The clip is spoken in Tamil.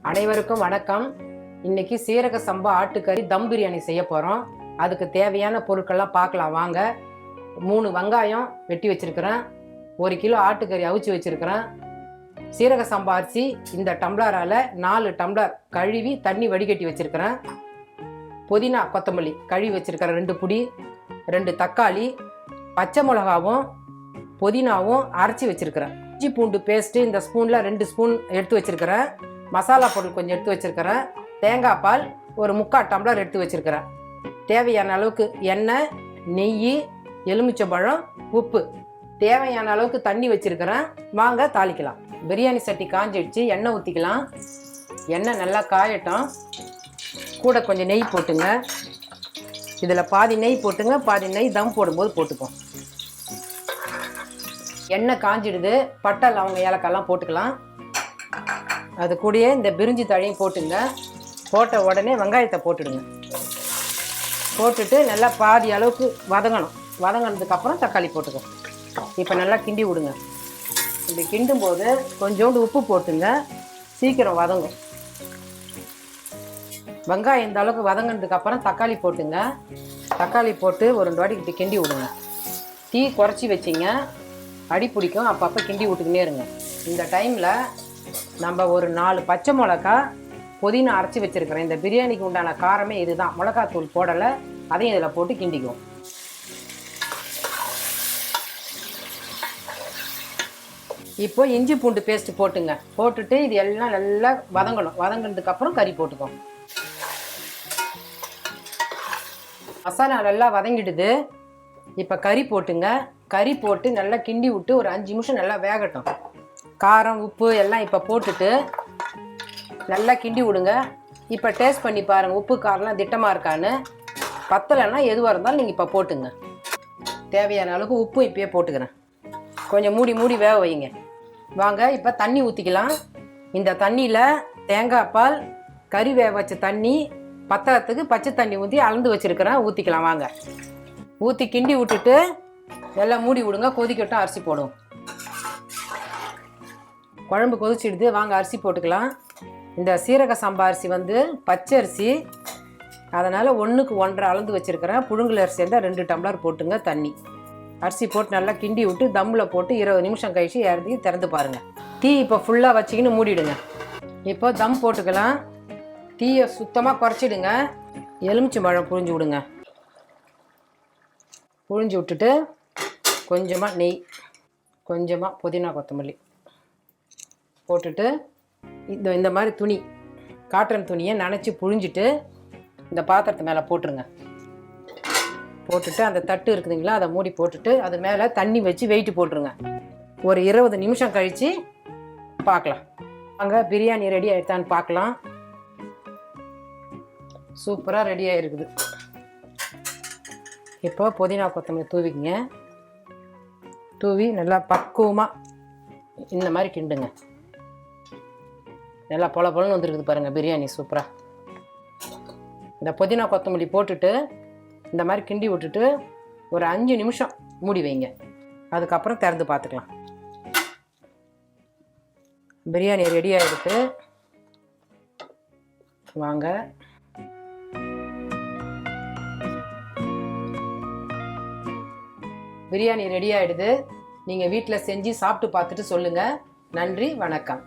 அனைவருக்கும் வணக்கம். இன்னைக்கு சீரக சம்பா ஆட்டுக்கறி தம் பிரியாணி செய்ய போகிறோம். அதுக்கு தேவையான பொருட்கள்லாம் பார்க்கலாம் வாங்க. 3 வெங்காயம் வெட்டி வச்சுருக்கிறேன். 1 கிலோ ஆட்டுக்கறி அவிச்சு வச்சுருக்கிறேன். சீரக சம்பா அரிசி இந்த டம்ளரால் 4 டம்ளர் கழுவி தண்ணி வடிகட்டி வச்சுருக்கிறேன். புதினா கொத்தமல்லி கழுவி வச்சுருக்கிறேன் 2 புடி, 2 தக்காளி, பச்சை மிளகாவும் புதினாவும் அரைச்சி வச்சுருக்கிறேன். இஞ்சி பூண்டு பேஸ்ட்டு இந்த ஸ்பூனில் 2 ஸ்பூன் எடுத்து வச்சுருக்கிறேன். மசாலா பொருள் கொஞ்சம் எடுத்து வச்சுருக்கிறேன். தேங்காய் பால் ஒரு 3/4 டம்ளர் எடுத்து வச்சுருக்கிறேன். தேவையான அளவுக்கு எண்ணெய், நெய், எலுமிச்சம்பழம், உப்பு, தேவையான அளவுக்கு தண்ணி வச்சுருக்கிறேன். வாங்க தாளிக்கலாம். பிரியாணி சட்டி காஞ்சிடுச்சு. எண்ணெய் ஊற்றிக்கலாம். எண்ணெய் நல்லா காயட்டும். கூட கொஞ்சம் நெய் போட்டுங்க. இதில் பாதி நெய் போட்டுங்க, பாதி நெய் தம் போடும்போது போட்டுப்போம். எண்ணெய் காஞ்சிடுது. பட்டை லவங்க ஏலக்காய்லாம் போட்டுக்கலாம். அது கூடயே இந்த பிரிஞ்சி தழையும் போட்டுங்க. போட்ட உடனே வெங்காயத்தை போட்டுடுங்க. போட்டுட்டு நல்லா பாதி அளவுக்கு வதங்கணும். வதங்கினதுக்கப்புறம் தக்காளி போட்டுக்கோ. இப்போ நல்லா கிண்டி விடுங்க. இப்படி கிண்டும் போது கொஞ்சோண்டு உப்பு போட்டுங்க. சீக்கிரம் வதங்கும். வெங்காயம் இந்த அளவுக்கு வதங்கினதுக்கப்புறம் தக்காளி போட்டுங்க. தக்காளி போட்டு ஒரு 2 வாட்டி இப்படி கிண்டி விடுங்க. தீ குறைச்சி வச்சிங்க, அடி பிடிக்கும். அப்பப்போ கிண்டி விட்டுக்கினே இருங்க. இந்த டைமில் நம்ம ஒரு 4 பச்சை மிளகா புதினா அரைச்சி வச்சுருக்கிறேன். இந்த பிரியாணிக்கு உண்டான காரமே இதுதான். மிளகாத்தூள் போடலை, அதையும் இதில் போட்டு கிண்டிக்குவோம். இப்போ இஞ்சி பூண்டு பேஸ்ட்டு போட்டுங்க. போட்டுட்டு இது எல்லாம் நல்லா வதங்கணும். வதங்கினதுக்கப்புறம் கறி போட்டுக்கோம். மசாலா நல்லா வதங்கிடுது. இப்போ கறி போட்டுங்க. கறி போட்டு நல்லா கிண்டி விட்டு ஒரு 5 நிமிஷம் நல்லா வேகட்டும். காரம் உப்பு எல்லாம் இப்போ போட்டுட்டு நல்லா கிண்டி விடுங்க. இப்போ டேஸ்ட் பண்ணி பாருங்கள், உப்பு காரம்லாம் திட்டமாக இருக்கான்னு. பத்தலைன்னா எதுவாக இருந்தாலும் நீங்கள் இப்போ போட்டுங்க. தேவையான அளவுக்கு உப்பு இப்போயே போட்டுக்கிறேன். கொஞ்சம் மூடி வேக வைங்க. வாங்க இப்போ தண்ணி ஊற்றிக்கலாம். இந்த தண்ணியில் தேங்காய் பால், கறி வேக வச்ச தண்ணி, பத்தலத்துக்கு பச்சை தண்ணி ஊற்றி அளந்து வச்சுருக்கிறேன். ஊற்றிக்கலாம் வாங்க. ஊற்றி கிண்டி விட்டுட்டு எல்லாம் மூடி விடுங்க. கொதிக்கட்டும். அரிசி போடுவோம். குழம்பு கொதிச்சிடுது. வாங்க அரிசி போட்டுக்கலாம். இந்த சீரக சம்பா அரிசி பச்சை அரிசி, அதனால் 1க்கு 1.5 அளந்து வச்சுருக்கிறேன். புழுங்கல் அரிசி இருந்தால் 2 டம்ளர் போட்டுங்க தண்ணி. அரிசி போட்டு நல்லா கிண்டி விட்டு தம்மில் போட்டு 20 நிமிஷம் கழிச்சு இறங்கி திறந்து பாருங்கள். தீ இப்போ ஃபுல்லாக வச்சிக்கின்னு மூடிடுங்க. இப்போ தம் போட்டுக்கலாம். தீயை சுத்தமாக குறைச்சிடுங்க. எலுமிச்சம்பழம் புழிஞ்சு விடுங்க. புழிஞ்சு விட்டுட்டு கொஞ்சமாக நெய், கொஞ்சமாக புதினா கொத்தமல்லி போட்டுட்டு இந்த மாதிரி துணி, காட்டன் துணியை நனைச்சி புழிஞ்சிட்டு இந்த பாத்திரத்து மேலே போட்டுருங்க. போட்டுட்டு அந்த தட்டு இருக்குதுங்களா, அதை மூடி போட்டுட்டு அது மேலே தண்ணி வச்சு வெயிட்டு போட்டுருங்க. ஒரு 20 நிமிஷம் கழித்து பார்க்கலாம். அங்கே பிரியாணி ரெடி ஆகிடுதான்னு பார்க்கலாம். சூப்பராக ரெடி ஆகிருக்குது. இப்போ புதினா கொத்தமல்லி தூவிங்க. தூவி நல்லா பக்குவமாக இந்த மாதிரி கிண்டுங்க. நல்லா பொலன்னு வந்துருக்குது பாருங்கள் பிரியாணி சூப்பராக. இந்த புதினா கொத்தமல்லி போட்டுட்டு இந்த மாதிரி கிண்டி விட்டுட்டு ஒரு 5 நிமிஷம் மூடி வைங்க. அதுக்கப்புறம் திறந்து பார்த்துக்கலாம். பிரியாணி ரெடி ஆகிடுது. வாங்க. பிரியாணி ரெடி ஆகிடுது. நீங்கள் வீட்டில் செஞ்சு சாப்பிட்டு பார்த்துட்டு சொல்லுங்கள். நன்றி, வணக்கம்.